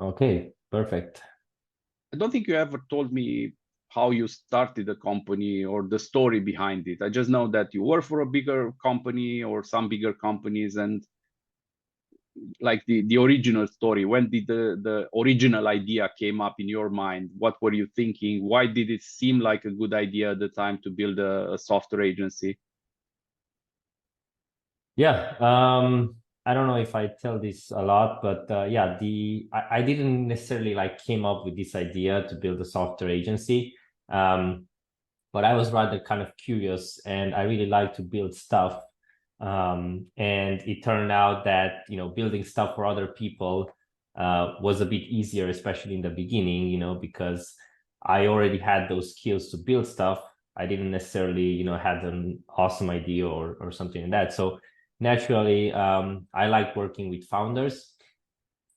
Okay, perfect. I don't think you ever told me how you started the company or the story behind it. I just know that you work for a bigger company or some bigger companies, and like the original story. When did the original idea came up in your mind? What were you thinking? Why did it seem like a good idea at the time to build a software agency? Yeah, I don't know if I tell this a lot, but yeah, I didn't necessarily like came up with this idea to build a software agency. Um, but I was rather kind of curious and I really like to build stuff. And it turned out that, building stuff for other people was a bit easier, especially in the beginning, because I already had those skills to build stuff. I didn't necessarily, had an awesome idea or something like that. So naturally, I like working with founders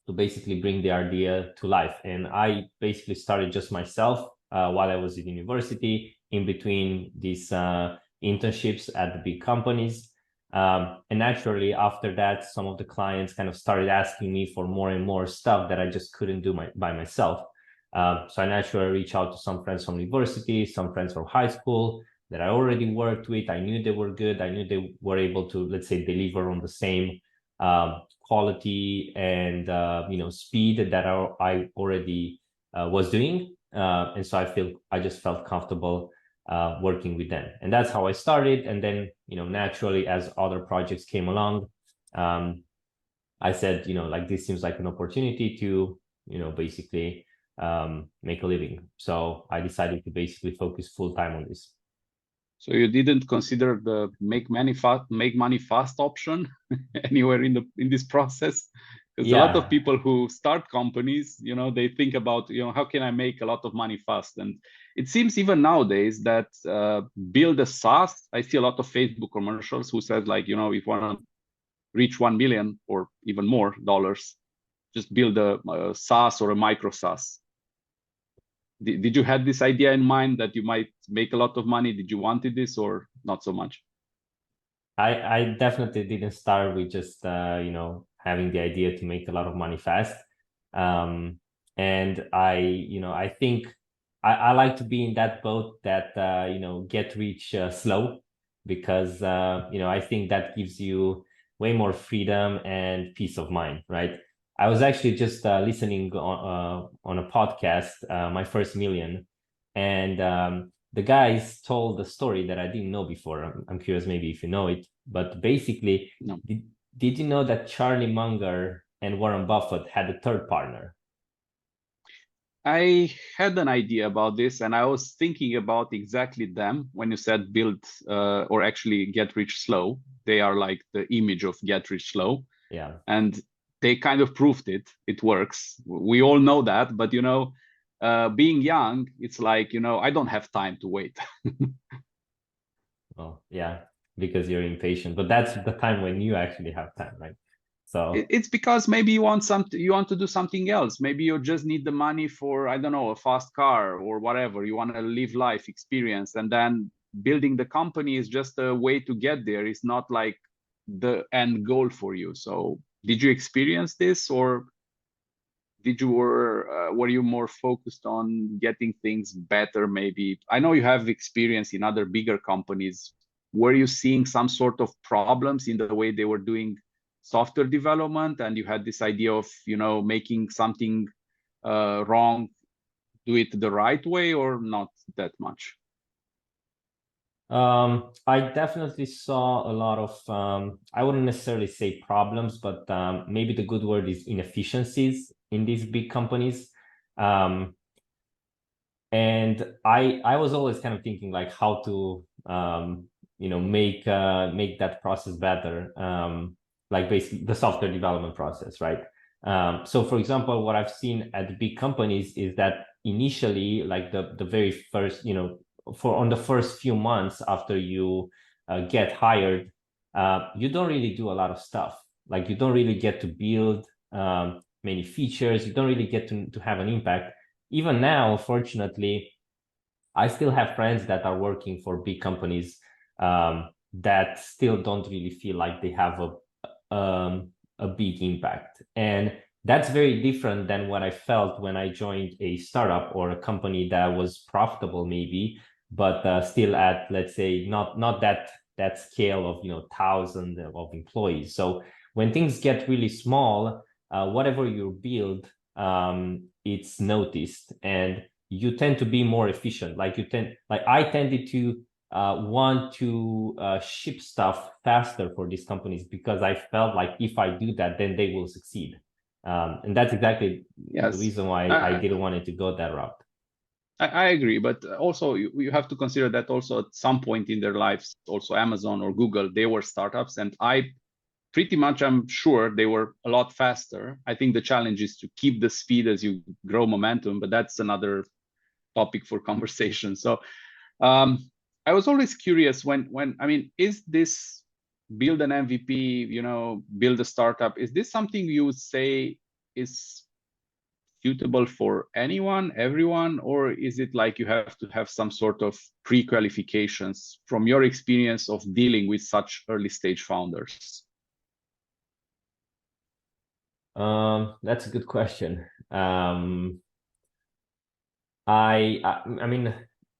to basically bring the idea to life. And I basically started just myself while I was in university, in between these internships at the big companies. And naturally, after that, some of the clients kind of started asking me for more and more stuff that I just couldn't do by myself. So I naturally reached out to some friends from university, some friends from high school that I already worked with. I knew they were good. I knew they were able to, let's say, deliver on the same quality and speed that I already was doing, and so I just felt comfortable working with them, and that's how I started. And then naturally, as other projects came along, I said, like, this seems like an opportunity to basically make a living. So I decided to basically focus full time on this. So you didn't consider the make money fast option anywhere in this process? Because a lot of Yeah. people who start companies, they think about, how can I make a lot of money fast? And it seems even nowadays that build a SaaS. I see a lot of Facebook commercials who says like, if you want to reach 1 million or even more dollars, just build a SaaS or a micro SaaS. Did you have this idea in mind that you might make a lot of money? Did you wanted this or not so much? I definitely didn't start with just having the idea to make a lot of money fast. And I think I like to be in that boat that get rich slow, because I think that gives you way more freedom and peace of mind, right? I was actually just listening on a podcast, My First Million, and the guys told a story that I didn't know before. I'm curious, maybe if you know it, but basically, No. did you know that Charlie Munger and Warren Buffett had a third partner? I had an idea about this, and I was thinking about exactly them when you said build or actually get rich slow. They are like the image of get rich slow, Yeah. and they kind of proved it. It works. We all know that, but being young, it's like I don't have time to wait. Well, yeah, because you're impatient, but that's the time when you actually have time, right? So It's because maybe you want to do something else. Maybe you just need the money for, I don't know, a fast car or whatever. You want to live life experience, and then building the company is just a way to get there. It's not like the end goal for you. So did you experience this, or were you more focused on getting things better? Maybe I know you have experience in other bigger companies. Were you seeing some sort of problems in the way they were doing software development, and you had this idea of making something wrong, do it the right way, or not that much? I definitely saw a lot of I wouldn't necessarily say problems, but maybe the good word is inefficiencies in these big companies. Um, and I was always kind of thinking like how to make that process better, like basically the software development process, right? So for example, what I've seen at the big companies is that initially, like the very first, for on the first few months after you get hired, you don't really do a lot of stuff. Like you don't really get to build many features. You don't really get to have an impact. Even now, fortunately, I still have friends that are working for big companies that still don't really feel like they have a big impact. And that's very different than what I felt when I joined a startup or a company that was profitable maybe, but still at, let's say, not that scale of, you know, thousands of employees. So when things get really small, whatever you build, it's noticed, and you tend to be more efficient. Like I tended to want to ship stuff faster for these companies because I felt like if I do that, then they will succeed. And that's exactly the Yes, reason why I didn't want it to go that route. I agree, but also you have to consider that also at some point in their lives, also Amazon or Google, they were startups, and I pretty much I'm sure they were a lot faster. I think the challenge is to keep the speed as you grow momentum, but that's another topic for conversation. So I was always curious when I mean, is this build an MVP, you know, build a startup, is this something you would say is suitable for anyone, everyone, or is it like you have to have some sort of pre-qualifications from your experience of dealing with such early stage founders? That's a good question. I mean,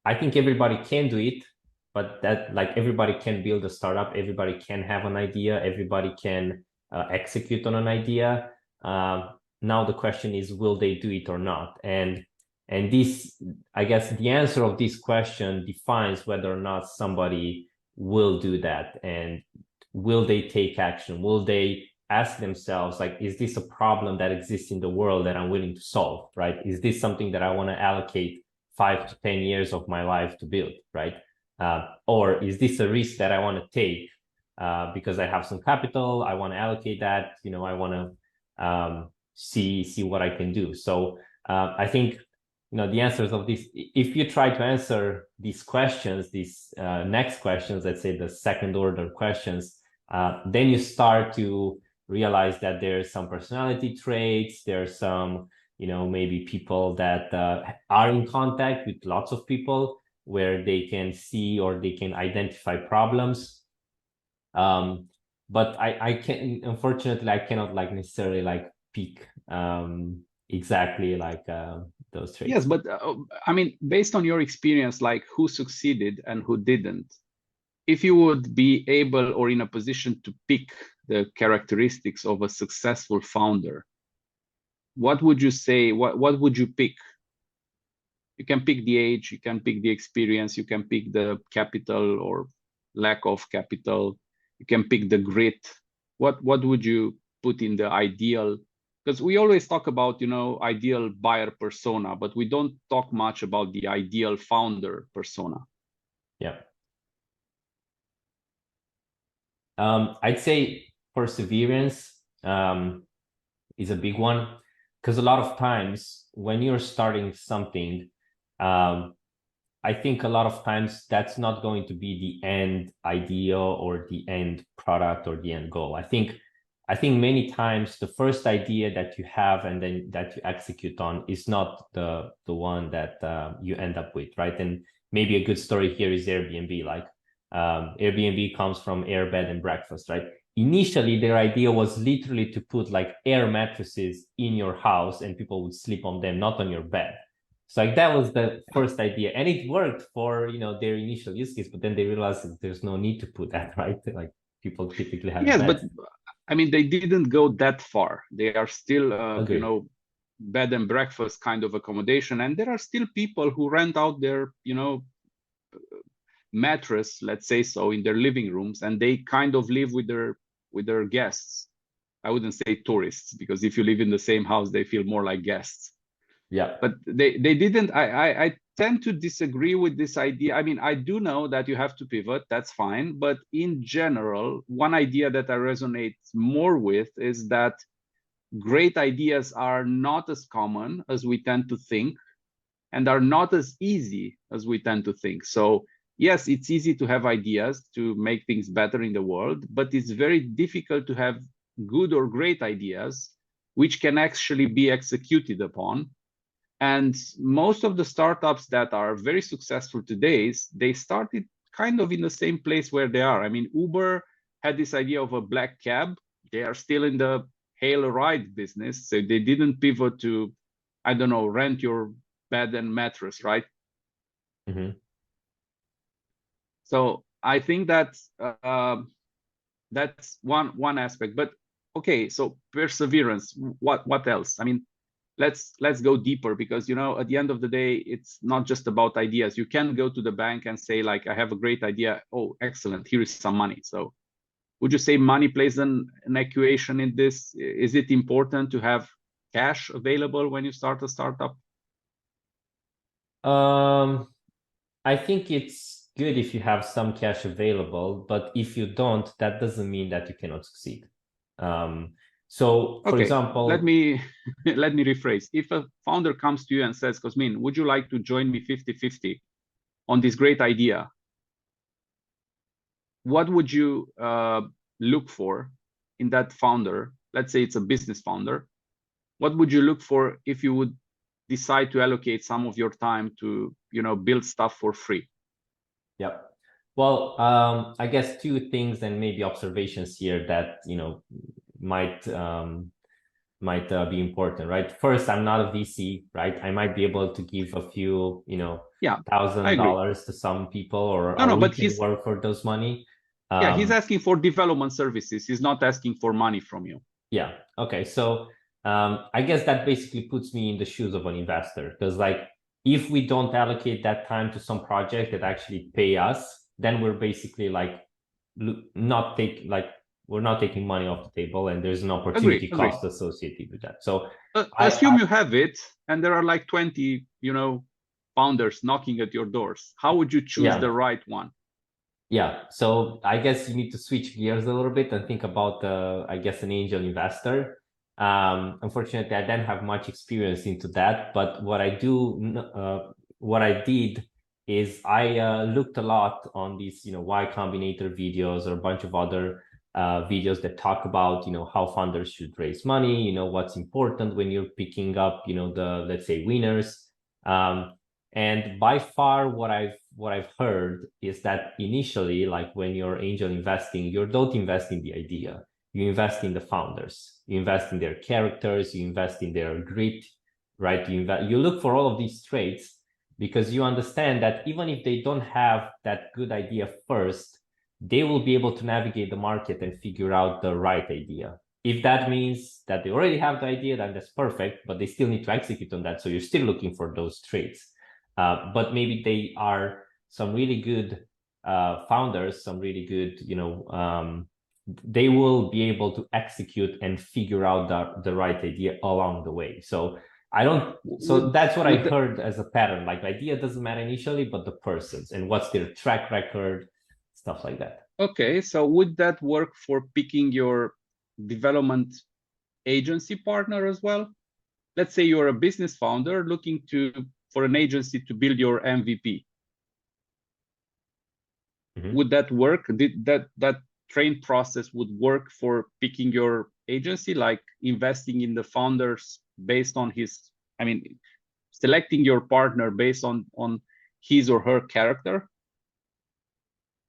I think everybody can do it, but that, like, everybody can build a startup, everybody can have an idea, everybody can execute on an idea. Now the question is, will they do it or not? And this, I guess, the answer of this question defines whether or not somebody will do that, and will they take action? Will they ask themselves, like, is this a problem that exists in the world that I'm willing to solve, right? Is this something that I want to allocate 5 to 10 years of my life to build, right? Or is this a risk that I want to take because I have some capital, I want to allocate that, you know, I want to see what I can do. So I think, you know, the answers of this, if you try to answer these questions, these next questions, let's say the second order questions, then you start to realize that there's some personality traits, there's some, you know, maybe people that are in contact with lots of people where they can see or they can identify problems. But I can, unfortunately, I cannot like necessarily like pick exactly like those traits. Yes, but I mean, based on your experience, like who succeeded and who didn't, if you would be able or in a position to pick the characteristics of a successful founder, what would you say? What would you pick? You can pick the age, you can pick the experience, you can pick the capital or lack of capital, you can pick the grit. What would you put in the ideal? Because we always talk about, you know, ideal buyer persona, but we don't talk much about the ideal founder persona. Yeah. I'd say perseverance is a big one, because a lot of times when you're starting something, I think a lot of times that's not going to be the end idea or the end product or the end goal. I think many times the first idea that you have and then that you execute on is not the one that you end up with, right? And maybe a good story here is Airbnb. Like Airbnb comes from air, bed, and breakfast, right? Initially, their idea was literally to put like air mattresses in your house and people would sleep on them, not on your bed. So like that was the first idea, and it worked for, you know, their initial use case. But then they realized that there's no need to put that, right? Like people typically have Yes, but beds. I mean, they didn't go that far. They are still, you Agree. know, bed and breakfast kind of accommodation, and there are still people who rent out their, you know, mattress, let's say so, in their living rooms, and they kind of live with their guests. I wouldn't say tourists, because if you live in the same house, they feel more like guests. Yeah. But they didn't. I tend to disagree with this idea. I mean, I do know that you have to pivot, that's fine, but in general, one idea that I resonate more with is that great ideas are not as common as we tend to think, and are not as easy as we tend to think. So yes, it's easy to have ideas to make things better in the world, but it's very difficult to have good or great ideas which can actually be executed upon. And most of the startups that are very successful today, they started kind of in the same place where they are. I mean, Uber had this idea of a black cab. They are still in the hail a ride business. So they didn't pivot to, I don't know, rent your bed and mattress, right? Mm-hmm. So I think that's one aspect. But okay, so perseverance. What else? I mean, let's go deeper, because at the end of the day, it's not just about ideas. You can go to the bank and say, like, I have a great idea. Oh, excellent, here is some money. So would you say money plays an equation in this? Is it important to have cash available when you start a startup? I think it's good if you have some cash available, but if you don't, that doesn't mean that you cannot succeed. So, for Okay, let example, me let me rephrase. If a founder comes to you and says, Cosmin, would you like to join me 50-50 on this great idea? What would you look for in that founder? Let's say it's a business founder. What would you look for if you would decide to allocate some of your time to build stuff for free? yeah. Well, I guess two things and maybe observations here that might be important, right? First, I'm not a VC, right? I might be able to give a few, Yeah, I thousand agree. dollars to some people, or No, we but can work for those money. he's asking for development services. He's not asking for money from you. Yeah. Okay. So I guess that basically puts me in the shoes of an investor, because like if we don't allocate that time to some project that actually pay us, then we're basically like not take like we're not taking money off the table, and there's an Agree, opportunity agree. cost associated with that. So Assume you have it, and there are like 20, founders knocking at your doors. How would you choose the yeah. right one? Yeah, so I guess you need to switch gears a little bit and think about, I guess, an angel investor. Unfortunately, I don't have much experience into that, but what I did is I looked a lot on these, Y Combinator videos or a bunch of other videos that talk about, how funders should raise money, what's important when you're picking up, let's say, winners. And by far, what I've heard is that initially, like when you're angel investing, you don't invest in the idea. You invest in the founders. You invest in their characters. You invest in their grit, right? You look for all of these traits because you understand that even if they don't have that good idea first, they will be able to navigate the market and figure out the right idea. If that means that they already have the idea, then that's perfect, but they still need to execute on that. So you're still looking for those traits. But maybe they are some really good founders, some really good, they will be able to execute and figure out the right idea along the way. So so that's what I Would heard as a pattern. Like the idea doesn't matter initially, but the persons and what's their track record, stuff like that. Okay, so would that work for picking your development agency partner as well? Let's say you're a business founder looking for an agency to build your MVP. Mm-hmm. Would that work? Did that train process would work for picking your agency, like investing in the founders based on selecting your partner based on his or her character?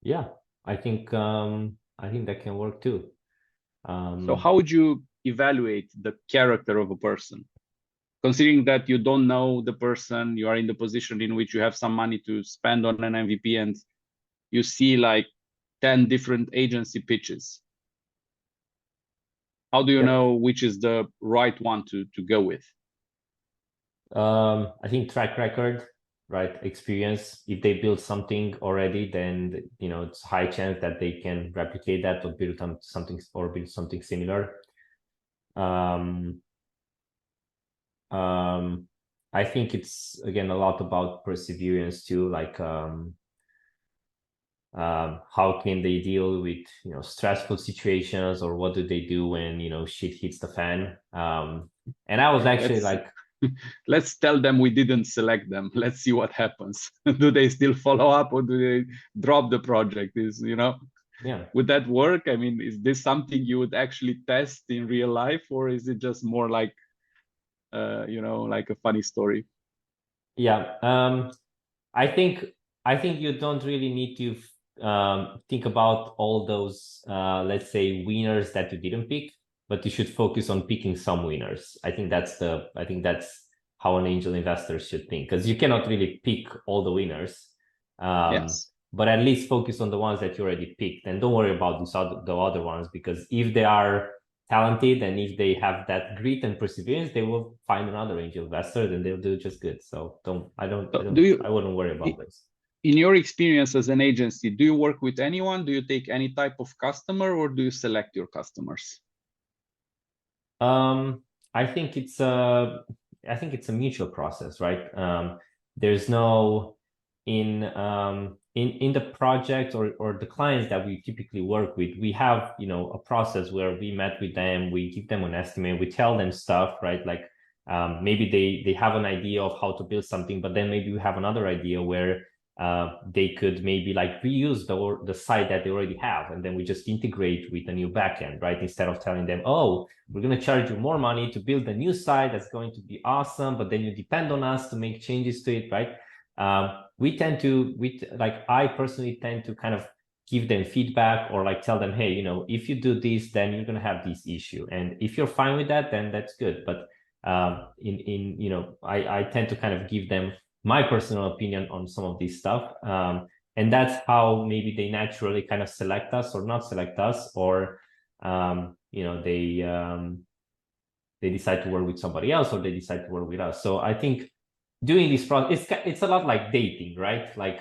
Yeah, I think that can work too. So how would you evaluate the character of a person? Considering that you don't know the person, you are in the position in which you have some money to spend on an MVP, and you see like 10 different agency pitches. How do you Yep. know which is the right one to go with? I think track record, right? Experience. If they build something already, then it's high chance that they can replicate that or build something similar. I think it's again a lot about perseverance too. Like how can they deal with stressful situations, or what do they do when shit hits the fan? And I was actually Let's like, let's tell them we didn't select them. Let's see what happens. Do they still follow up, or do they drop the project? yeah. Would that work? I mean, is this something you would actually test in real life, or is it just more like like a funny story? Yeah, I think you don't really need to think about all those let's say winners that you didn't pick. but you should focus on picking some winners. I think that's how an angel investor should think, because you cannot really pick all the winners. Yes. But at least focus on the ones that you already picked, and don't worry about the other ones, because if they are talented and if they have that grit and perseverance, they will find another angel investor and they'll do just good. So I wouldn't worry about this. In your experience as an agency, do you work with anyone? Do you take any type of customer, or do you select your customers? I think it's a mutual process, right? There's no in the project or the clients that we typically work with, we have, a process where we met with them, we give them an estimate, we tell them stuff, right? Like maybe they have an idea of how to build something, but then maybe we have another idea where they could maybe like reuse the site that they already have, and then we just integrate with a new backend, right? Instead of telling them, oh, we're going to charge you more money to build a new site that's going to be awesome, but then you depend on us to make changes to it, right? I personally tend to kind of give them feedback, or like tell them, hey, if you do this, then you're going to have this issue. And if you're fine with that, then that's good. But I tend to kind of give them my personal opinion on some of this stuff. And that's how maybe they naturally kind of select us or not select us, or, they decide to work with somebody else, or they decide to work with us. So I think doing this process, it's a lot like dating, right? Like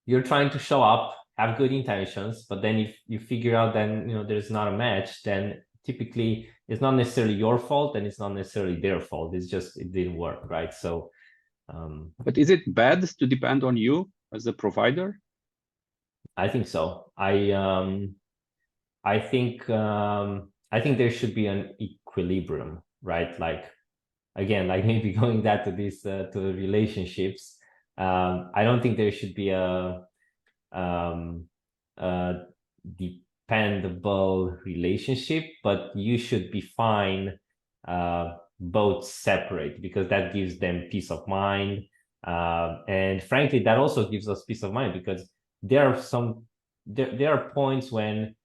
you're trying to show up, have good intentions, but then if you figure out then there's not a match, then typically it's not necessarily your fault and it's not necessarily their fault. It's just it didn't work, right? So but is it bad to depend on you as a provider? I think so. I think there should be an equilibrium, right? Like again, like maybe going back to this to the relationships, I don't think there should be a dependable relationship, but you should be fine both separate, because that gives them peace of mind, and frankly that also gives us peace of mind, because there are points when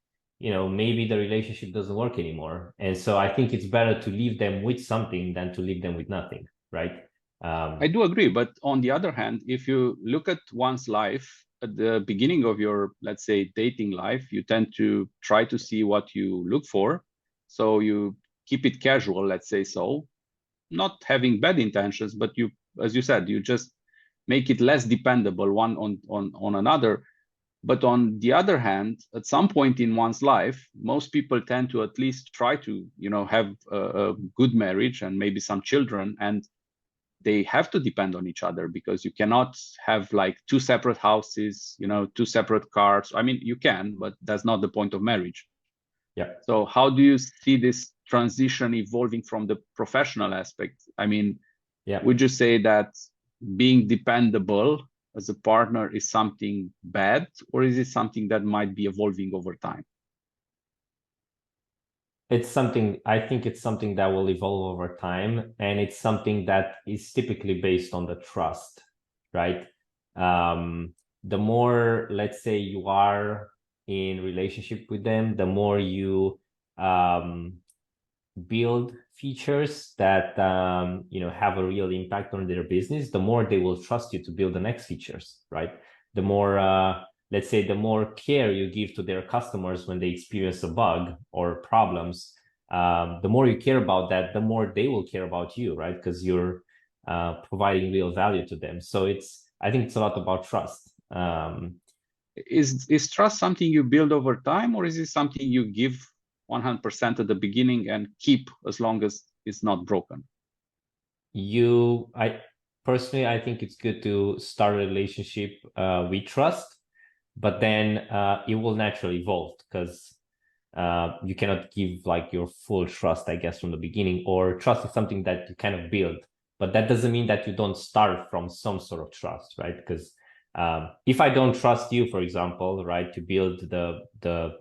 maybe the relationship doesn't work anymore, and so I think it's better to leave them with something than to leave them with nothing, right? I do agree, but on the other hand, if you look at one's life at the beginning of your, let's say, dating life, you tend to try to see what you look for, so you keep it casual, let's say, so not having bad intentions, but you, as you said, you just make it less dependable one on another. But on the other hand, at some point in one's life, most people tend to at least try to, have a good marriage and maybe some children, and they have to depend on each other, because you cannot have like two separate houses, two separate cars. I mean, you can, but that's not the point of marriage. Yeah. So how do you see this transition evolving from the professional aspect? I mean, yeah, would you say that being dependable as a partner is something bad, or is it something that might be evolving over time? I think it's something that will evolve over time, and it's something that is typically based on the trust, right? The more, let's say, you are in relationship with them, the more you build features that have a real impact on their business, the more they will trust you to build the next features, right? The more let's say the more care you give to their customers when they experience a bug or problems, the more you care about that, the more they will care about you, right? Because you're providing real value to them. So I think it's a lot about trust. Is trust something you build over time, or is it something you give 100% at the beginning and keep as long as it's not broken? Personally, I think it's good to start a relationship with trust, but then it will naturally evolve, because you cannot give like your full trust, I guess, from the beginning, or trust is something that you kind of build, but that doesn't mean that you don't start from some sort of trust, right? Because if I don't trust you, for example, right, to build the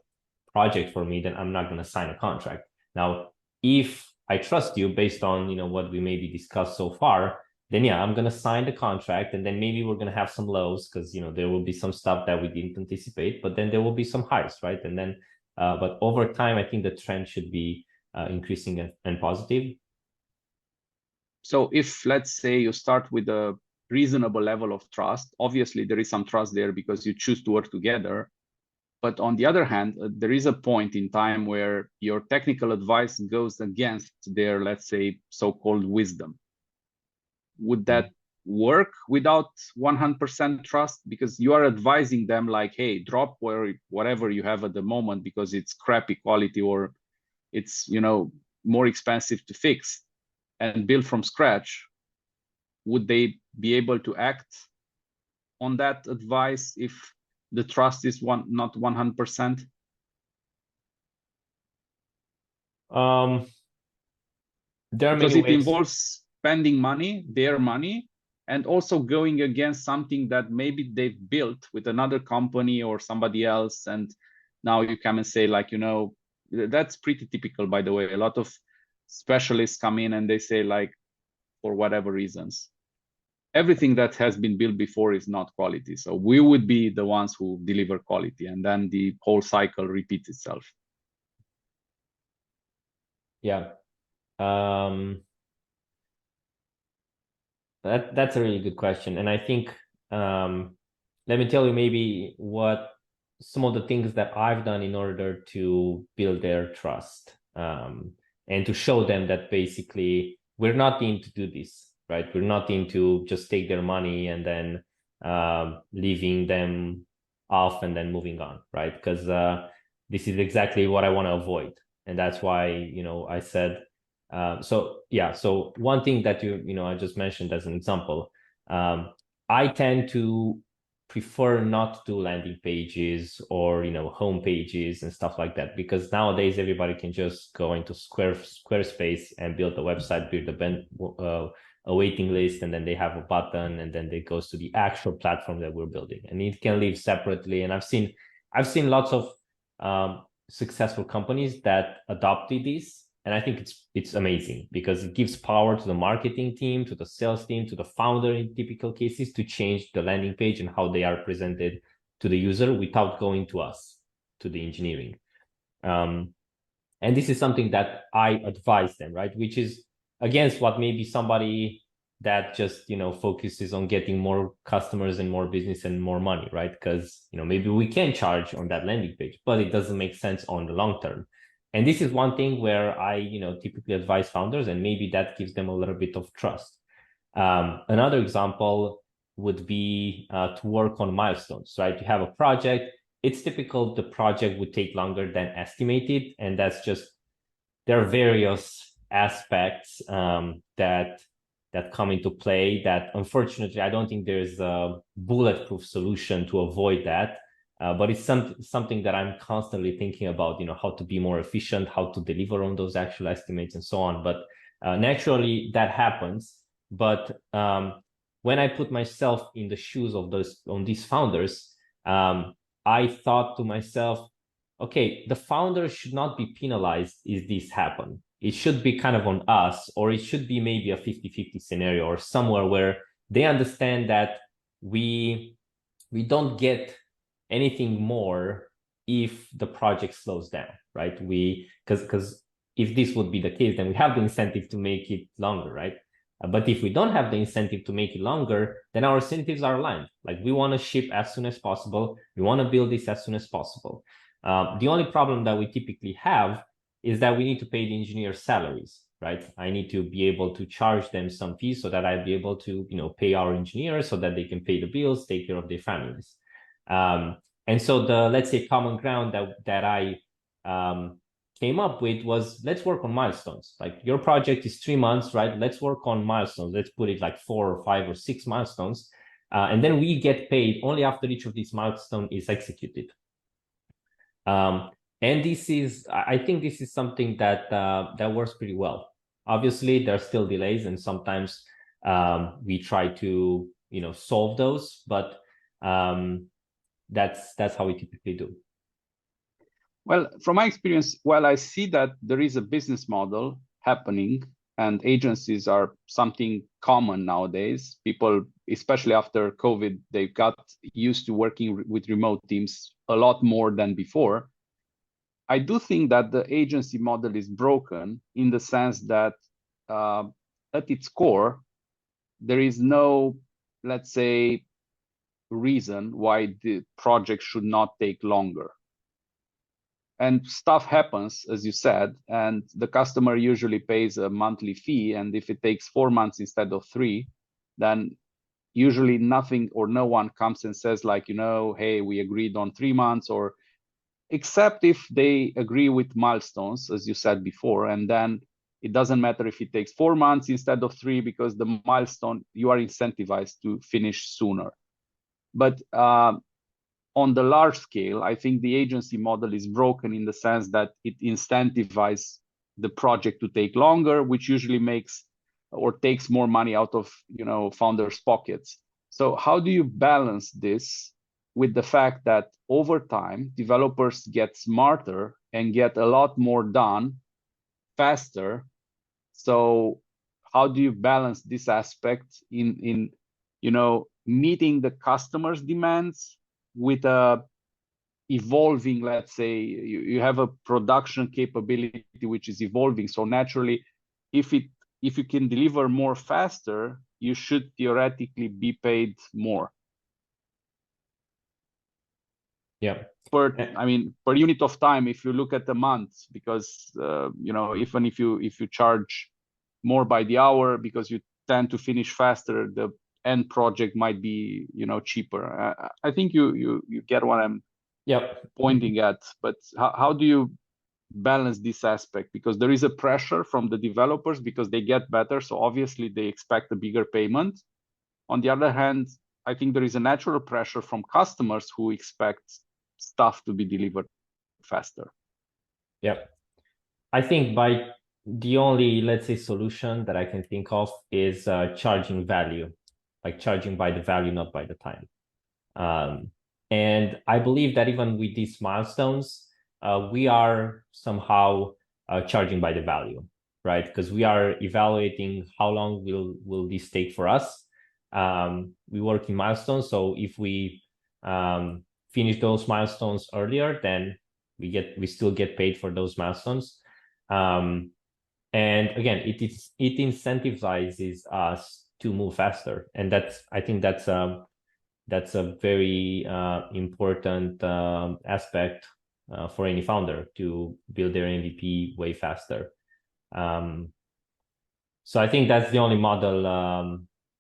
project for me, then I'm not going to sign a contract. Now, if I trust you based on what we maybe discussed so far, then yeah, I'm going to sign the contract, and then maybe we're going to have some lows, because there will be some stuff that we didn't anticipate, but then there will be some highs, right? And then But over time, I think the trend should be increasing and positive. So if, let's say, you start with a reasonable level of trust, obviously there is some trust there because you choose to work together. But on the other hand, there is a point in time where your technical advice goes against their, let's say, so-called wisdom. Would that work without 100% trust? Because you are advising them like, hey, drop whatever you have at the moment because it's crappy quality or it's, you know, more expensive to fix and build from scratch. Would they be able to act on that advice if the trust is not 100%? There are Because many it ways. involves spending money, their money, and also going against something that maybe they've built with another company or somebody else. And now you come and say, like, you know, that's pretty typical, by the way. A lot of specialists come in and they say, like, for whatever reasons, everything that has been built before is not quality. So we would be the ones who deliver quality, and then the whole cycle repeats itself. Yeah. That's a really good question. And I think, let me tell you maybe what some of the things that I've done in order to build their trust, and to show them that basically we're not in to do this, right? We're not in to just take their money and then leaving them off and then moving on, right? Because this is exactly what I want to avoid. And that's why, you know, I said, so yeah, so one thing that I just mentioned as an example, I tend to prefer not to do landing pages or home pages and stuff like that, because nowadays everybody can just go into Squarespace and build a website, build a waiting list, and then they have a button, and then it goes to the actual platform that we're building, and it can live separately. And I've seen lots of successful companies that adopted this. And I think it's amazing because it gives power to the marketing team, to the sales team, to the founder in typical cases to change the landing page and how they are presented to the user without going to us, to the engineering. And this is something that I advise them, right? Which is against what maybe somebody that just focuses on getting more customers and more business and more money, right? Because maybe we can charge on that landing page, but it doesn't make sense on the long term. And this is one thing where I typically advise founders, and maybe that gives them a little bit of trust. Another example would be to work on milestones, right? You have a project, it's typical the project would take longer than estimated, and that's just, there are various aspects that come into play that unfortunately I don't think there's a bulletproof solution to avoid that. But it's something that I'm constantly thinking about, how to be more efficient, how to deliver on those actual estimates and so on. But naturally that happens. But when I put myself in the shoes of these founders, I thought to myself, okay, the founders should not be penalized if this happen. It should be kind of on us, or it should be maybe a 50-50 scenario or somewhere where they understand that we don't get anything more if the project slows down, right? Because if this would be the case, then we have the incentive to make it longer, right? But if we don't have the incentive to make it longer, then our incentives are aligned. Like, we want to ship as soon as possible. We want to build this as soon as possible. The only problem that we typically have is that we need to pay the engineers salaries, right? I need to be able to charge them some fees so that I'd be able to, pay our engineers so that they can pay the bills, take care of their families. And so the, let's say, common ground that I came up with was, let's work on milestones. Like, your project is 3 months, right? Let's work on milestones. Let's put it like 4 or 5 or 6 milestones. And then we get paid only after each of these milestones is executed. And I think this is something that works pretty well. Obviously, there are still delays, and sometimes we try to solve those, but that's how we typically do. Well, from my experience, while I see that there is a business model happening and agencies are something common nowadays, people, especially after COVID, they've got used to working with remote teams a lot more than before. I do think that the agency model is broken in the sense that at its core, there is no, let's say, reason why the project should not take longer. And stuff happens, as you said, and the customer usually pays a monthly fee. And if it takes 4 months instead of 3, then usually nothing or no one comes and says like, hey, we agreed on 3 months, or except if they agree with milestones, as you said before, and then it doesn't matter if it takes 4 months instead of 3, because the milestone, you are incentivized to finish sooner. But on the large scale, I think the agency model is broken in the sense that it incentivizes the project to take longer, which usually makes or takes more money out of founders' pockets. So how do you balance this with the fact that over time developers get smarter and get a lot more done faster? So how do you balance this aspect in meeting the customer's demands with a evolving, let's say, you have a production capability which is evolving, so naturally if you can deliver more faster, you should theoretically be paid more. Yeah. Per unit of time, if you look at the month, because even if you charge more by the hour because you tend to finish faster, the end project might be cheaper. I think you get what I'm pointing at. But how do you balance this aspect? Because there is a pressure from the developers because they get better, so obviously they expect a bigger payment. On the other hand, I think there is a natural pressure from customers who expect stuff to be delivered faster. Yeah, I think by the only, let's say, solution that I can think of is charging value, like charging by the value, not by the time. And I believe that even with these milestones, we are somehow charging by the value, right? Because we are evaluating how long will this take for us. We work in milestones, so if we finish those milestones earlier, then we still get paid for those milestones. And again, it incentivizes us to move faster, and I think that's a very important aspect for any founder, to build their MVP way faster. So I think that's the only model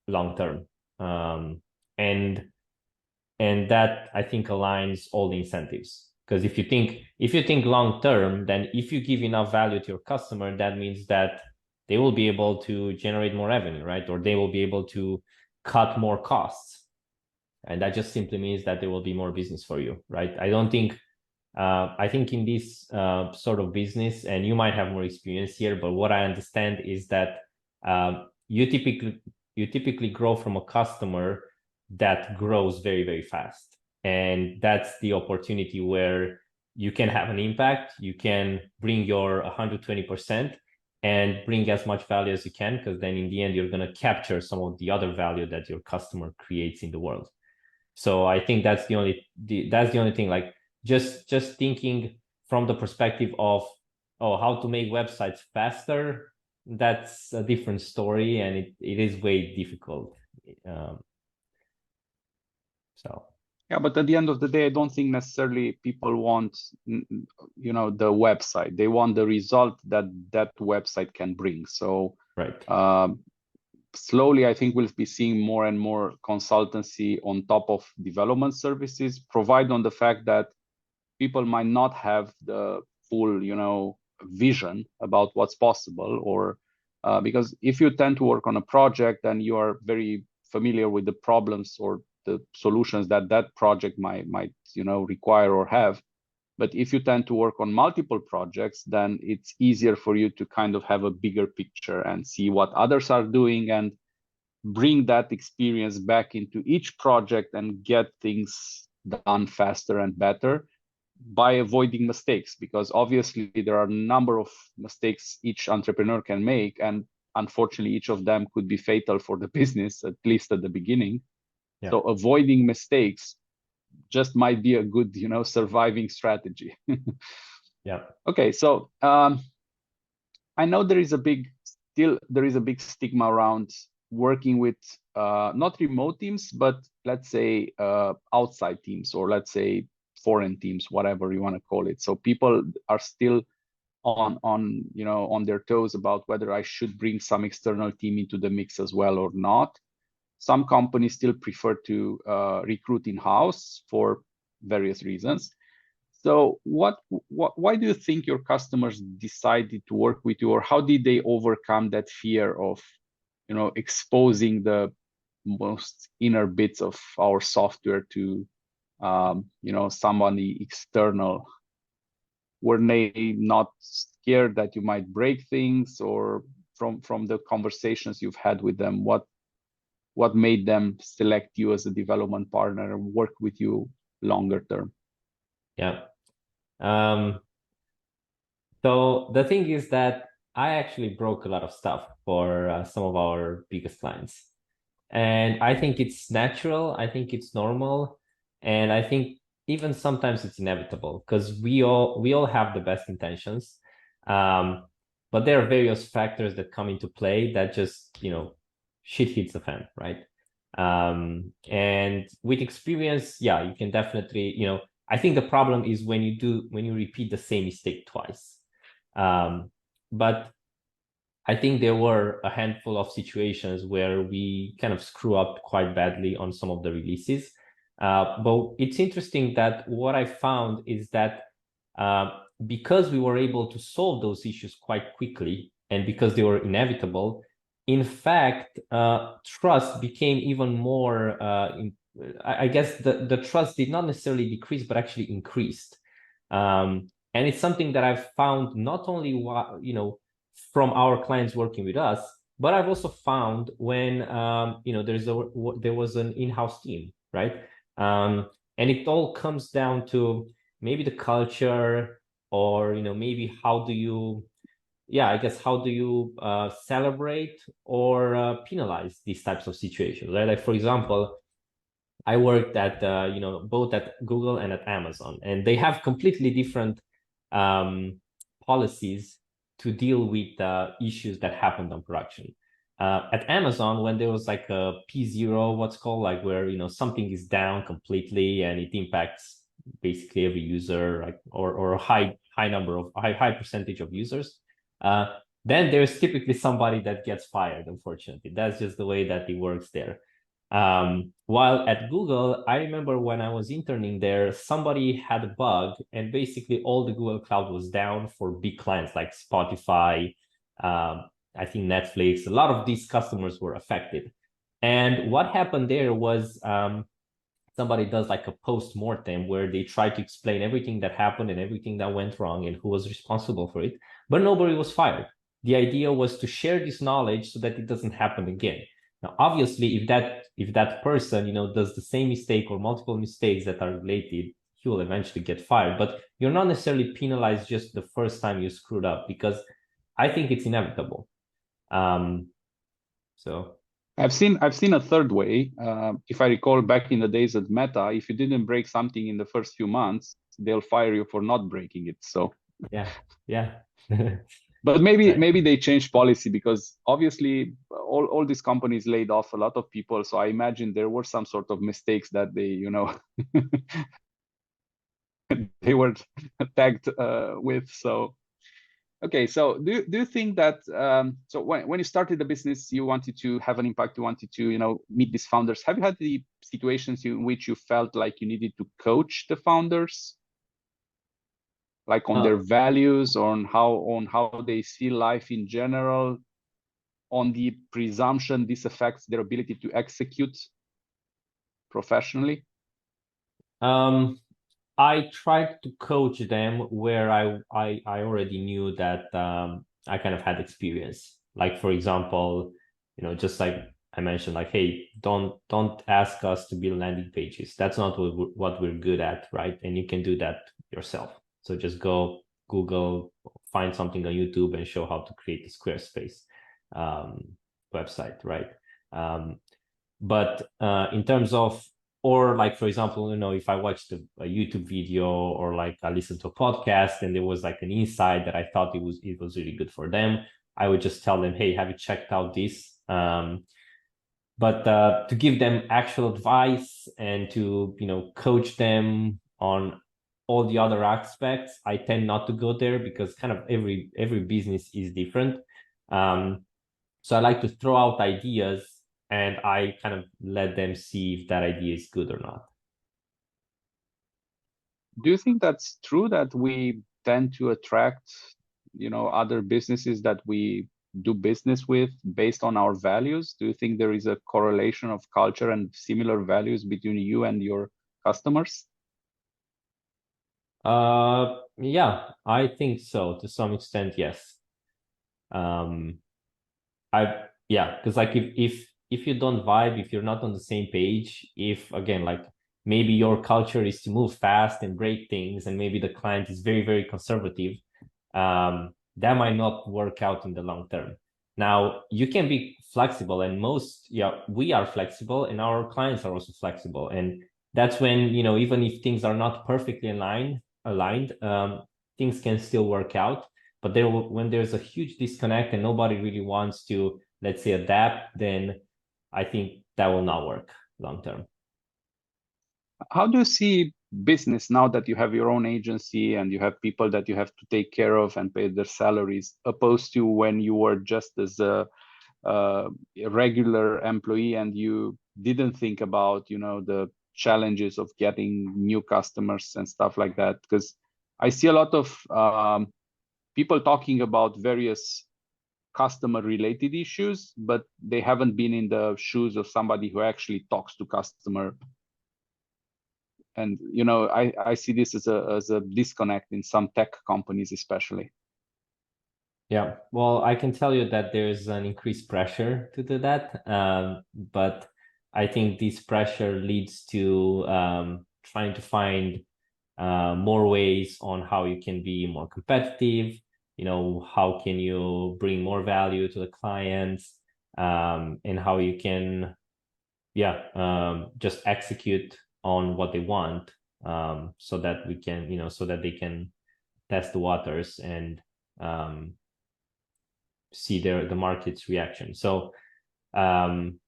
long term, and that I think aligns all the incentives. Because if you think long term, then if you give enough value to your customer, that means that they will be able to generate more revenue, right? Or they will be able to cut more costs. And that just simply means that there will be more business for you, right? I think in this sort of business, and you might have more experience here, but what I understand is that you typically grow from a customer that grows very, very fast. And that's the opportunity where you can have an impact. You can bring your 120% and bring as much value as you can, because then in the end, you're going to capture some of the other value that your customer creates in the world. So I think that's the only thing, like just thinking from the perspective of, how to make websites faster, that's a different story, and it is way difficult. Yeah, but at the end of the day, I don't think necessarily people want, the website. They want the result that website can bring. So right. Slowly, I think we'll be seeing more and more consultancy on top of development services, provided on the fact that people might not have the full, vision about what's possible, or because if you tend to work on a project, then you are very familiar with the problems or the solutions that project might require or have. But if you tend to work on multiple projects, then it's easier for you to kind of have a bigger picture and see what others are doing and bring that experience back into each project and get things done faster and better by avoiding mistakes. Because obviously there are a number of mistakes each entrepreneur can make, and unfortunately each of them could be fatal for the business, at least at the beginning. Yeah. So avoiding mistakes just might be a good, surviving strategy. Yeah. Okay, so I know there is a big stigma around working with not remote teams, but let's say outside teams, or let's say foreign teams, whatever you want to call it. So people are still on their toes about whether I should bring some external team into the mix as well or not. Some companies still prefer to recruit in-house for various reasons. So why do you think your customers decided to work with you, or how did they overcome that fear of, exposing the most inner bits of our software to, somebody external? Were they not scared that you might break things, or from the conversations you've had with them, what made them select you as a development partner and work with you longer term? Yeah. So the thing is that I actually broke a lot of stuff for some of our biggest clients. And I think it's natural. I think it's normal. And I think even sometimes it's inevitable because we all have the best intentions. But there are various factors that come into play that just, shit hits the fan, right? And with experience, yeah, you can definitely, I think the problem is when you repeat the same mistake twice. But I think there were a handful of situations where we kind of screw up quite badly on some of the releases. But it's interesting that what I found is that because we were able to solve those issues quite quickly and because they were inevitable, in fact, trust became even more, I guess the trust did not necessarily decrease, but actually increased. And it's something that I've found not only, from our clients working with us, but I've also found when there was an in-house team, right? And it all comes down to maybe the culture, or maybe how do you, yeah, I guess how do you celebrate or penalize these types of situations, right? Like for example, I worked at both at Google and at Amazon, and they have completely different policies to deal with issues that happened on production. At Amazon, when there was like a P0, what's called, like where something is down completely and it impacts basically every user, like or a high percentage of users, uh, then there's typically somebody that gets fired. Unfortunately, that's just the way that it works there. While at Google, I remember when I was interning there, somebody had a bug and basically all the Google Cloud was down for big clients like Spotify, I think Netflix. A lot of these customers were affected. And what happened there was somebody does like a post-mortem where they try to explain everything that happened and everything that went wrong and who was responsible for it, but nobody was fired. The idea was to share this knowledge so that it doesn't happen again. Now, obviously, if that person, does the same mistake or multiple mistakes that are related, he will eventually get fired. But you're not necessarily penalized just the first time you screwed up, because I think it's inevitable. So I've seen a third way. If I recall back in the days at Meta, if you didn't break something in the first few months, they'll fire you for not breaking it. So yeah. but maybe Right. maybe they changed policy, because obviously all these companies laid off a lot of people. So I imagine there were some sort of mistakes that they they were tagged with. So okay, so do you think that so when you started the business, you wanted to have an impact, you wanted to meet these founders? Have you had the situations in which you felt like you needed to coach the founders, like on their values, on how they see life in general, on the presumption this affects their ability to execute professionally? I tried to coach them where I already knew that I kind of had experience. Like for example, just like I mentioned, like, hey, don't ask us to build landing pages. That's not what we're good at, right? And you can do that yourself. So just go Google, find something on YouTube, and show how to create a Squarespace website, right? But in terms of or like, for example, if I watched a YouTube video or like I listened to a podcast and there was like an insight that I thought it was really good for them, I would just tell them, hey, have you checked out this? But to give them actual advice and to coach them on all the other aspects, I tend not to go there because kind of every business is different. So I like to throw out ideas and I kind of let them see if that idea is good or not. Do you think that's true, that we tend to attract, other businesses that we do business with based on our values? Do you think there is a correlation of culture and similar values between you and your customers? Yeah, I think so. To some extent, yes. Um, yeah, because like if you don't vibe, if you're not on the same page, if again like maybe your culture is to move fast and break things, and maybe the client is very, very conservative, that might not work out in the long term. Now you can be flexible, and we are flexible, and our clients are also flexible, and that's when even if things are not perfectly aligned, things can still work out. But when there's a huge disconnect and nobody really wants to, let's say, adapt, then I think that will not work long term. How do you see business now that you have your own agency and you have people that you have to take care of and pay their salaries, opposed to when you were just as a regular employee and you didn't think about the challenges of getting new customers and stuff like that? Because I see a lot of people talking about various customer related issues, but they haven't been in the shoes of somebody who actually talks to customer. And I see this as a disconnect in some tech companies especially. Yeah, well, I can tell you that there's an increased pressure to do that, but I think this pressure leads to trying to find more ways on how you can be more competitive. How can you bring more value to the clients, and how you can, just execute on what they want, so that we can, so that they can test the waters and see the market's reaction. So um,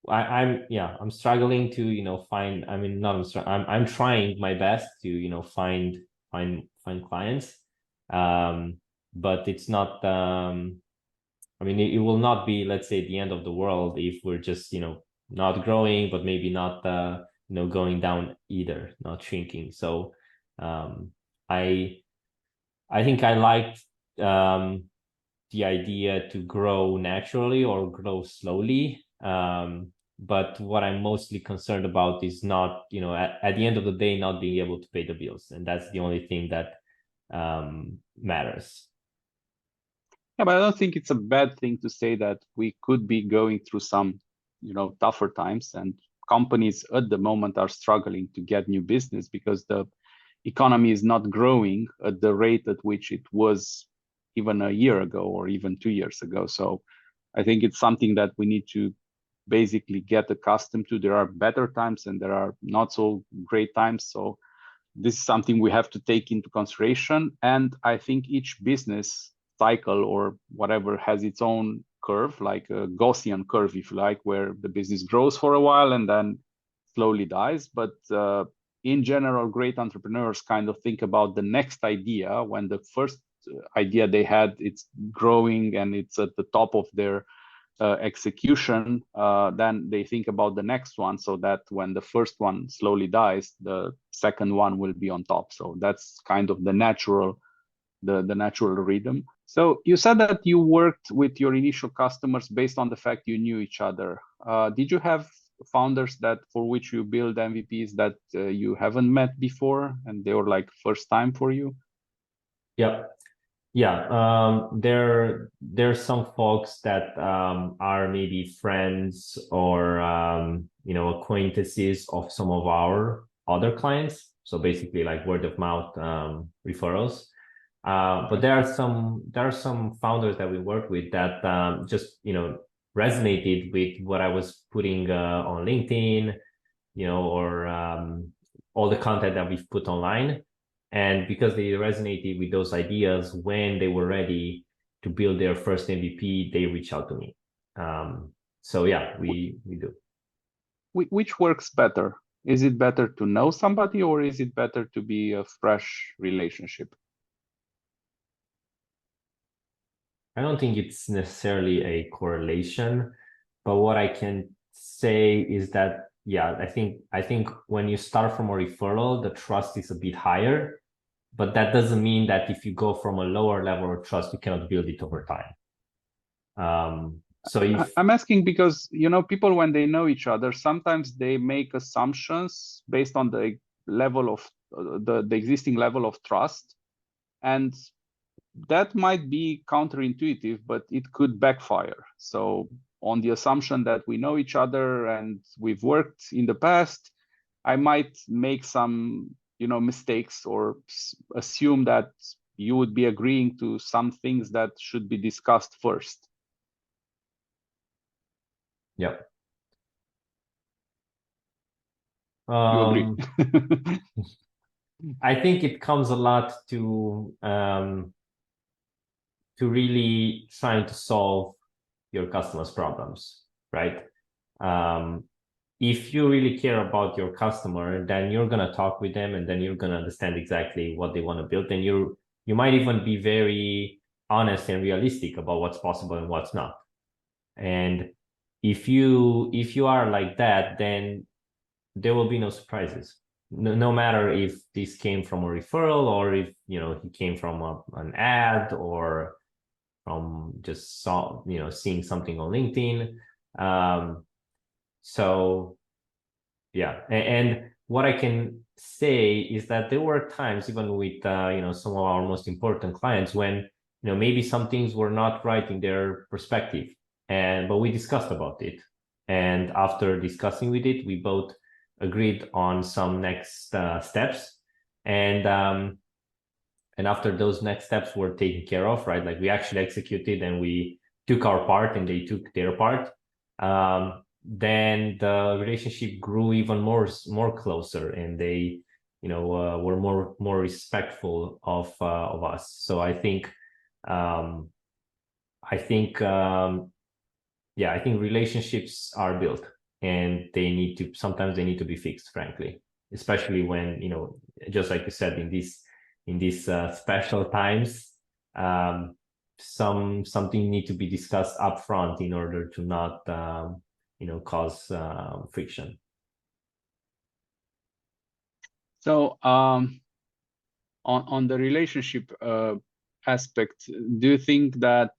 I'm struggling to find. I mean, not I'm trying my best to find clients, but it's not. I mean, it will not be, let's say, the end of the world if we're just not growing, but maybe not going down either, not shrinking. So um, I I think I liked the idea to grow naturally or grow slowly. But what I'm mostly concerned about is not, at the end of the day, not being able to pay the bills. And that's the only thing that matters. Yeah, but I don't think it's a bad thing to say that we could be going through some, tougher times, and companies at the moment are struggling to get new business because the economy is not growing at the rate at which it was even a year ago or even 2 years ago. So I think it's something that we need to basically get accustomed to. There are better times and there are not so great times. So this is something we have to take into consideration. And I think each business cycle or whatever has its own curve, like a Gaussian curve, if you like, where the business grows for a while and then slowly dies. But in general, great entrepreneurs kind of think about the next idea when the first idea they had, it's growing and it's at the top of their execution, then they think about the next one, so that when the first one slowly dies, the second one will be on top. So that's kind of the natural rhythm. So you said that you worked with your initial customers based on the fact you knew each other. Did you have founders that for which you build MVPs that you haven't met before and they were like first time for you? Yeah. Yeah, there's some folks that are maybe friends or acquaintances of some of our other clients. So basically, like word of mouth referrals. But there are some founders that we work with that just resonated with what I was putting on LinkedIn, or all the content that we've put online. And because they resonated with those ideas, when they were ready to build their first MVP, they reach out to me. So yeah, we do. Which works better? Is it better to know somebody, or is it better to be a fresh relationship? I don't think it's necessarily a correlation, but what I can say is that, yeah, I think when you start from a referral, the trust is a bit higher, but that doesn't mean that if you go from a lower level of trust, you cannot build it over time. So if I'm asking because, people, when they know each other, sometimes they make assumptions based on the level of the existing level of trust, and that might be counterintuitive, but it could backfire. So on the assumption that we know each other and we've worked in the past, I might make some, mistakes, or assume that you would be agreeing to some things that should be discussed first. yeah. You agree? I think it comes a lot to really trying to solve your customers' problems, right? If you really care about your customer, then you're gonna talk with them, and then you're gonna understand exactly what they want to build, and you might even be very honest and realistic about what's possible and what's not. And if you are like that, then there will be no surprises. No matter if this came from a referral, or if he came from an ad, or from just seeing something on LinkedIn. So yeah, and what I can say is that there were times, even with some of our most important clients, when maybe some things were not right in their perspective, but we discussed about it, and after discussing with it, we both agreed on some next steps, and after those next steps were taken care of, right? Like, we actually executed, and we took our part, and they took their part. Then the relationship grew even more closer, and they, were more respectful of us. So I think, yeah, I think relationships are built, and sometimes they need to be fixed, frankly, especially when, just like you said, in these special times, something need to be discussed upfront in order to not cause friction. So on the relationship aspect, do you think that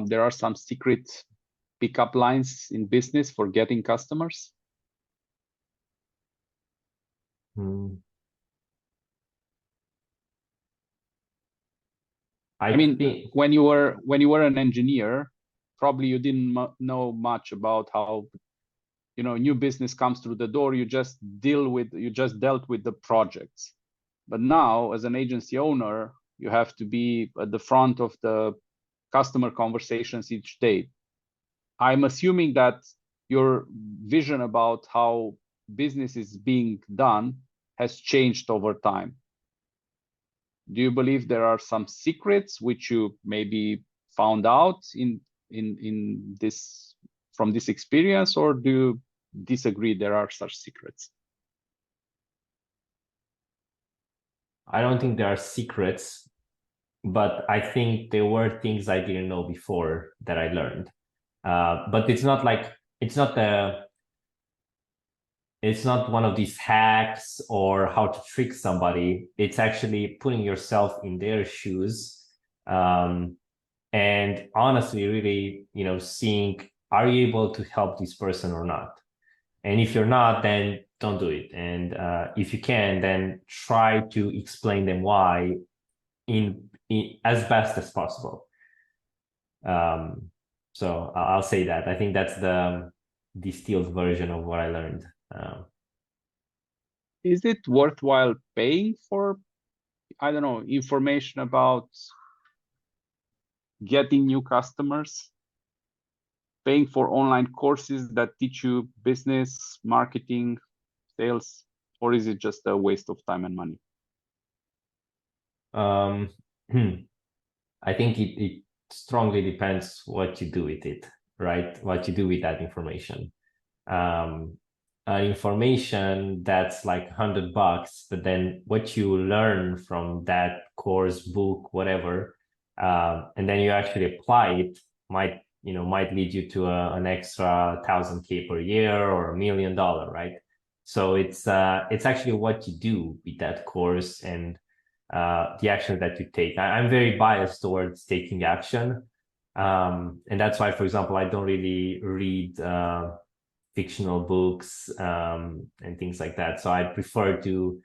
there are some secret pickup lines in business for getting customers? I mean, when you were an engineer, probably you didn't know much about how new business comes through the door. You just dealt with the projects. But now, as an agency owner, you have to be at the front of the customer conversations each day. I'm assuming that your vision about how business is being done has changed over time. Do you believe there are some secrets which you maybe found out in this, from this experience, or do you disagree there are such secrets? I don't think there are secrets, but I think there were things I didn't know before that I learned. But it's not one of these hacks or how to trick somebody. It's actually putting yourself in their shoes, and honestly, really, seeing, are you able to help this person or not? And if you're not, then don't do it. And if you can, then try to explain them why in as best as possible. So I'll say that. I think that's the distilled version of what I learned. Is it worthwhile paying for, I don't know, information about getting new customers? Paying for online courses that teach you business, marketing, sales, or is it just a waste of time and money? I think it strongly depends what you do with it, right? What you do with that information. Information that's like $100, but then what you learn from that course, book, whatever, and then you actually apply it might lead you to an extra 1,000K per year or $1 million, right? So it's actually what you do with that course and the action that you take. I'm very biased towards taking action. And that's why, for example, I don't really read fictional books and things like that. So I prefer to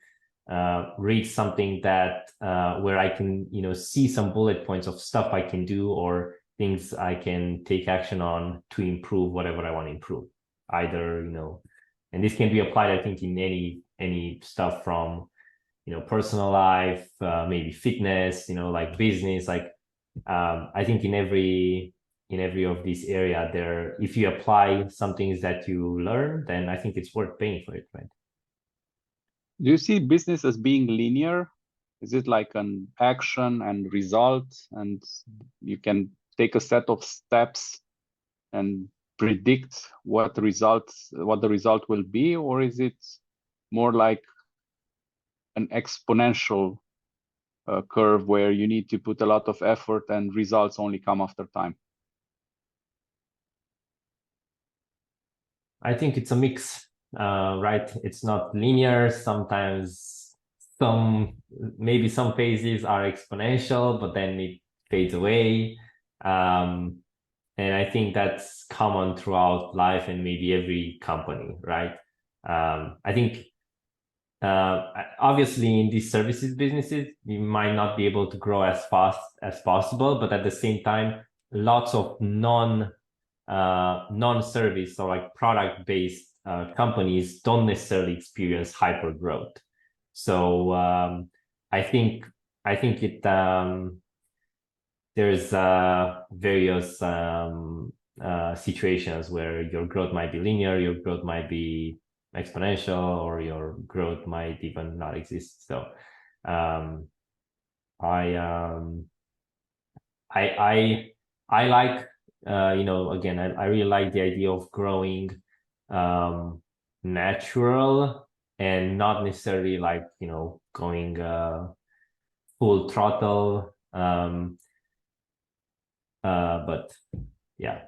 read something that where I can, see some bullet points of stuff I can do or things I can take action on to improve whatever I want to improve. Either, and this can be applied, I think, in any stuff from, personal life, maybe fitness, like business, like I think in every of this area there, if you apply some things that you learn, then I think it's worth paying for it, right? Do you see business as being linear? Is it like an action and result, and you can take a set of steps and predict what the result will be, or is it more like an exponential curve where you need to put a lot of effort and results only come after time? I think it's a mix, right? It's not linear. Sometimes maybe some phases are exponential, but then it fades away. And I think that's common throughout life and maybe every company, right? I think obviously in these services businesses, you might not be able to grow as fast as possible, but at the same time, lots of non-service or like product-based companies don't necessarily experience hyper growth. So I think it there's various situations where your growth might be linear, your growth might be exponential, or your growth might even not exist. So I like again, I really like the idea of growing natural and not necessarily like going full throttle, but yeah.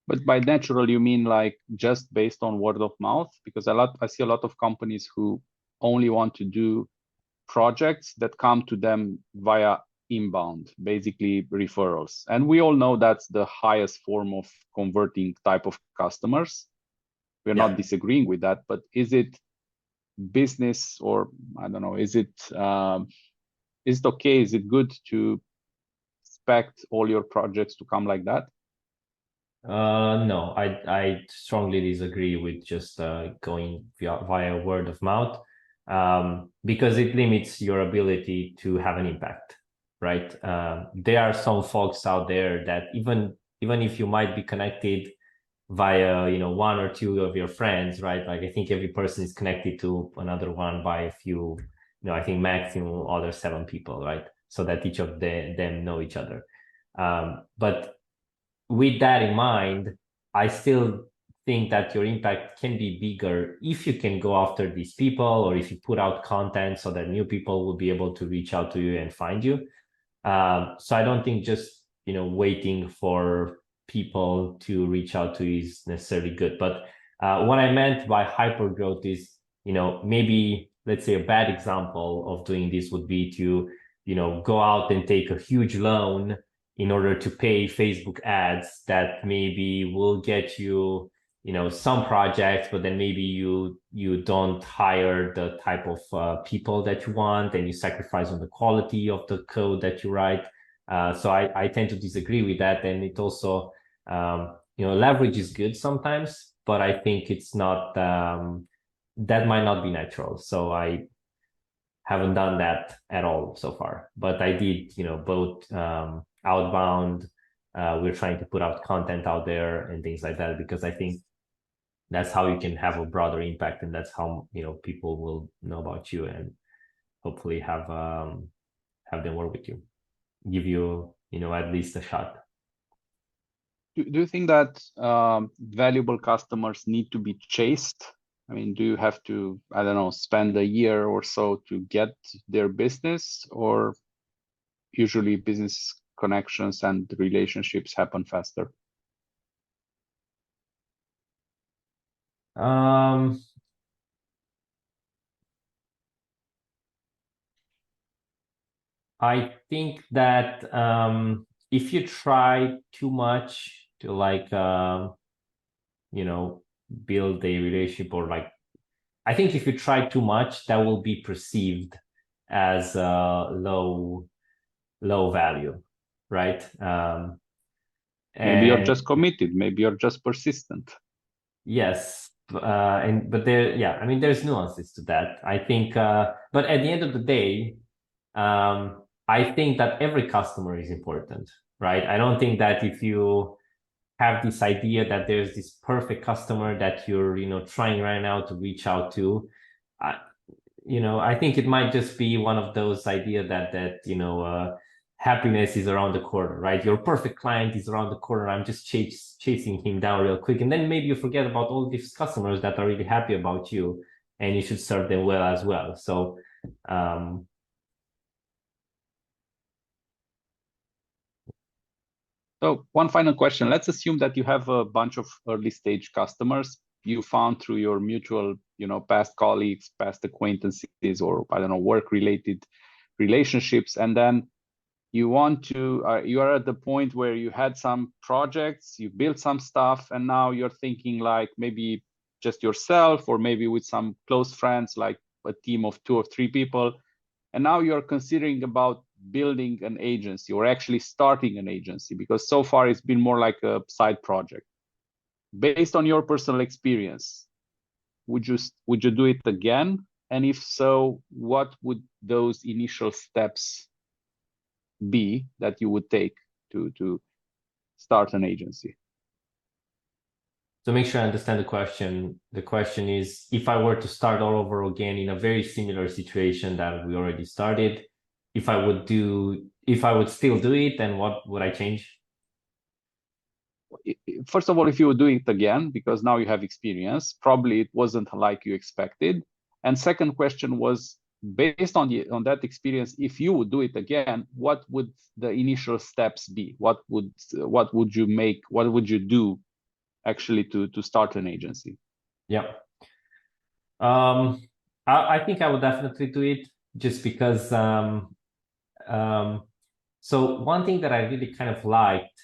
But by natural, you mean like just based on word of mouth? Because I see a lot of companies who only want to do projects that come to them via inbound, basically referrals. And we all know that's the highest form of converting type of customers. We're not disagreeing with that, but is it business, or I don't know, is it okay? Is it good to expect all your projects to come like that? No, I strongly disagree with just going via word of mouth, because it limits your ability to have an impact, right? There are some folks out there that even if you might be connected via one or two of your friends, right? Like I think every person is connected to another one by a few, I think maximum other 7 people, right? So that each of them know each other. But with that in mind, I still think that your impact can be bigger if you can go after these people, or if you put out content so that new people will be able to reach out to you and find you. So I don't think just waiting for people to reach out to you is necessarily good. But what I meant by hyper growth is, maybe let's say a bad example of doing this would be to go out and take a huge loan in order to pay Facebook ads that maybe will get you, some projects, but then maybe you don't hire the type of people that you want, and you sacrifice on the quality of the code that you write. So I tend to disagree with that. And it also, leverage is good sometimes, but I think it's not, that might not be natural. So I haven't done that at all so far, but I did, both outbound. We're trying to put out content out there and things like that, because I think that's how you can have a broader impact, and that's how people will know about you and hopefully have them work with you, give you at least a shot. Do you think that valuable customers need to be chased? I mean, do you have to, I don't know, spend a year or so to get their business, or usually business connections and relationships happen faster? I think that if you try too much to build a relationship, or I think if you try too much, that will be perceived as low value, right? Maybe you're just committed. Maybe you're just persistent. Yes, but I mean, there's nuances to that. I think, but at the end of the day, I think that every customer is important, right? I don't think that if you have this idea that there's this perfect customer that you're, trying right now to reach out to, I think it might just be one of those ideas that happiness is around the corner, right? Your perfect client is around the corner. I'm just chasing him down real quick. And then maybe you forget about all these customers that are really happy about you, and you should serve them well as well. So, So one final question. Let's assume that you have a bunch of early stage customers you found through your mutual, past colleagues, past acquaintances, or I don't know, work related relationships. And then you want to, you are at the point where you had some projects, you built some stuff, and now you're thinking like maybe just yourself, or maybe with some close friends, like a team of 2 or 3 people. And now you're considering about building an agency, or actually starting an agency, because so far it's been more like a side project. Based on your personal experience, would you do it again? And if so, what would those initial steps be that you would take to start an agency? So make sure I understand the question. The question is, if I were to start all over again in a very similar situation that we already started, if I would still do it, then what would I change? First of all, if you would do it again, because now you have experience, probably it wasn't like you expected. And second question was, based on that experience, if you would do it again, what would the initial steps be? What would you do actually to start an agency? Yeah. I think I would definitely do it, just because so one thing that I really kind of liked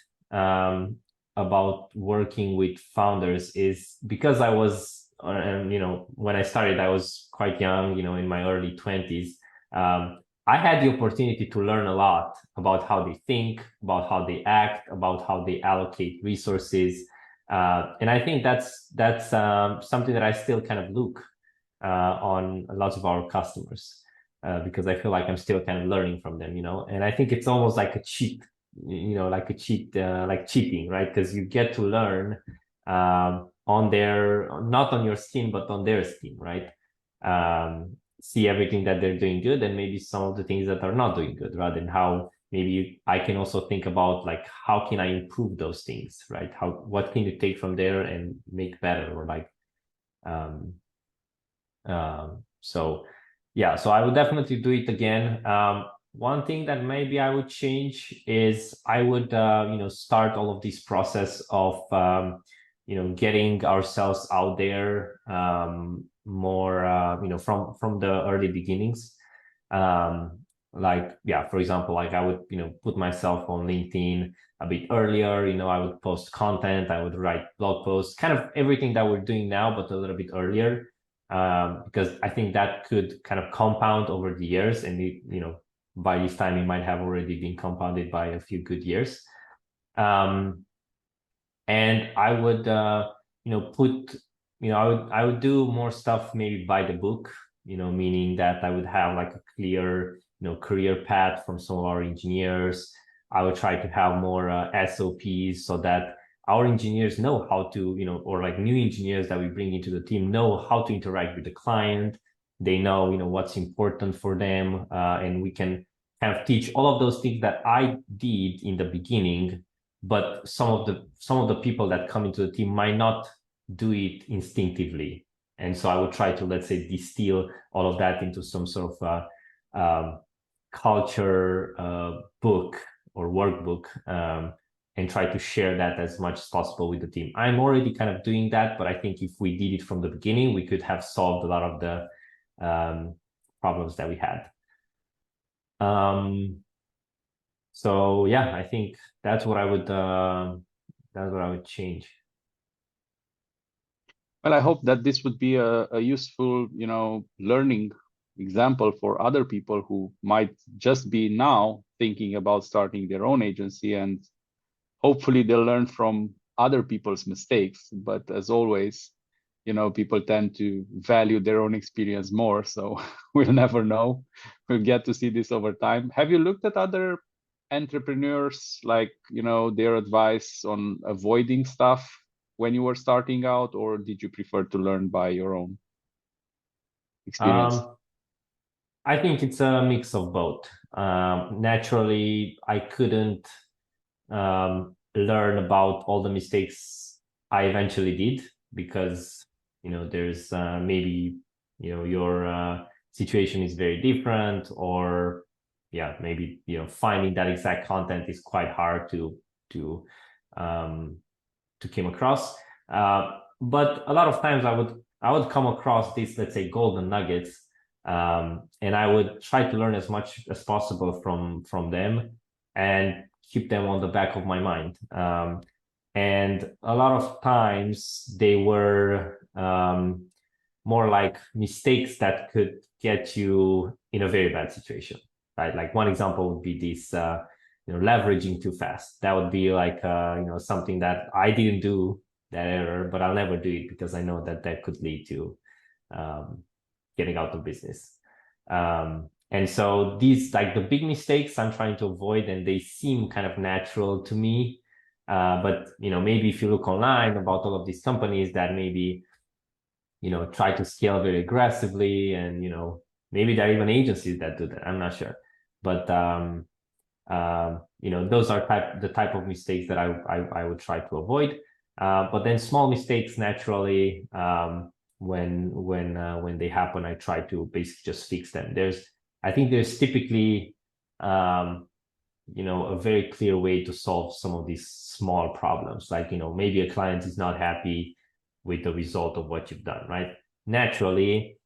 about working with founders is, because I was, when I started, I was quite young, in my early 20s. I had the opportunity to learn a lot about how they think, about how they act, about how they allocate resources. And I think that's something that I still kind of look on lots of our customers, because I feel like I'm still kind of learning from them, and I think it's almost like a cheat, like cheating, right? Because you get to learn not on your skin, but on their skin, right? See everything that they're doing good, and maybe some of the things that are not doing good, rather than how maybe I can also think about how can I improve those things, right? What can you take from there and make better, or so yeah, so I would definitely do it again. One thing that maybe I would change is I would start all of this process of getting ourselves out there more from the early beginnings. For example, I would put myself on LinkedIn a bit earlier. I would post content, I would write blog posts, kind of everything that we're doing now, but a little bit earlier, because I think that could kind of compound over the years, and by this time it might have already been compounded by a few good years. And I would I would do more stuff maybe by the book, meaning that I would have a clear career path from some of our engineers. I would try to have more SOPs, so that our engineers know how to, or like new engineers that we bring into the team know how to interact with the client. They know, what's important for them, and we can kind of teach all of those things that I did in the beginning. But some of the people that come into the team might not do it instinctively, and so I would try to, let's say, distill all of that into some sort of culture book or workbook, and try to share that as much as possible with the team. I'm already kind of doing that, but I think if we did it from the beginning, we could have solved a lot of the problems that we had. So yeah, I think that's what I would change. Well, I hope that this would be a useful, learning example for other people who might just be now thinking about starting their own agency, and hopefully they'll learn from other people's mistakes. But as always, people tend to value their own experience more. So we'll never know. We'll get to see this over time. Have you looked at other entrepreneurs, like, their advice on avoiding stuff when you were starting out, or did you prefer to learn by your own experience? I think it's a mix of both. Naturally, I couldn't learn about all the mistakes I eventually did, because there's maybe your situation is very different, or yeah, maybe finding that exact content is quite hard to came across. But a lot of times I would come across these, let's say, golden nuggets, and I would try to learn as much as possible from them and keep them on the back of my mind. And a lot of times they were more like mistakes that could get you in a very bad situation, right? Like one example would be this, leveraging too fast. That would be like, something that I didn't do that error, but I'll never do it because I know that that could lead to getting out of business. And so these, like the big mistakes I'm trying to avoid, and they seem kind of natural to me. But, maybe if you look online about all of these companies that maybe, try to scale very aggressively, and, maybe there are even agencies that do that. I'm not sure. But, those are the type of mistakes that I would try to avoid. But then small mistakes, naturally, when they happen, I try to basically just fix them. I think there's typically, a very clear way to solve some of these small problems. Like, maybe a client is not happy with the result of what you've done, right? Naturally,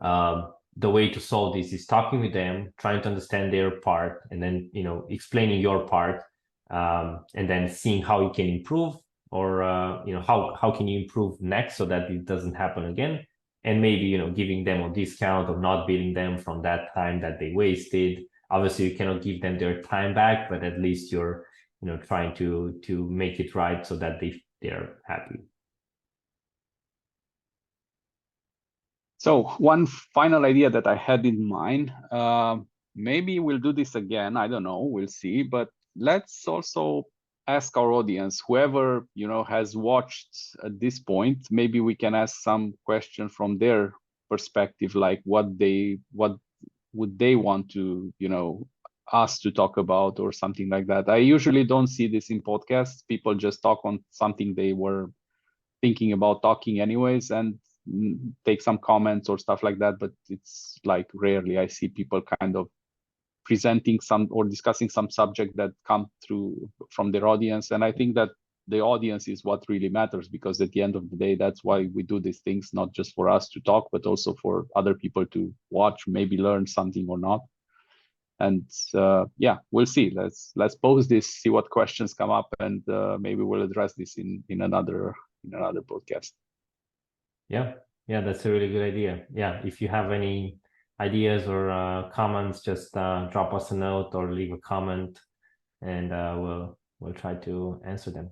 the way to solve this is talking with them, trying to understand their part, and then, explaining your part, and then seeing how you can improve, or, how can you improve next so that it doesn't happen again. And maybe, giving them a discount or not billing them from that time that they wasted. Obviously, you cannot give them their time back, but at least you're, trying to make it right so that they're happy. So one final idea that I had in mind, maybe we'll do this again. I don't know, we'll see. But let's also ask our audience, whoever has watched at this point, maybe we can ask some question from their perspective, like what would they want to us to talk about, or something like that. I usually don't see this in podcasts. People just talk on something they were thinking about talking anyways, and take some comments or stuff like that. But it's like rarely I see people kind of presenting some or discussing some subject that come through from their audience. And I think that the audience is what really matters, because at the end of the day, that's why we do these things, not just for us to talk, but also for other people to watch, maybe learn something or not. And yeah, we'll see. Let's pose this, see what questions come up, and maybe we'll address this in another podcast. Yeah, that's a really good idea. Yeah, if you have any ideas or comments, just drop us a note or leave a comment, and we'll try to answer them.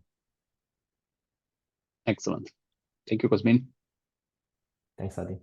Excellent. Thank you, Cosmin. Thanks, Adi.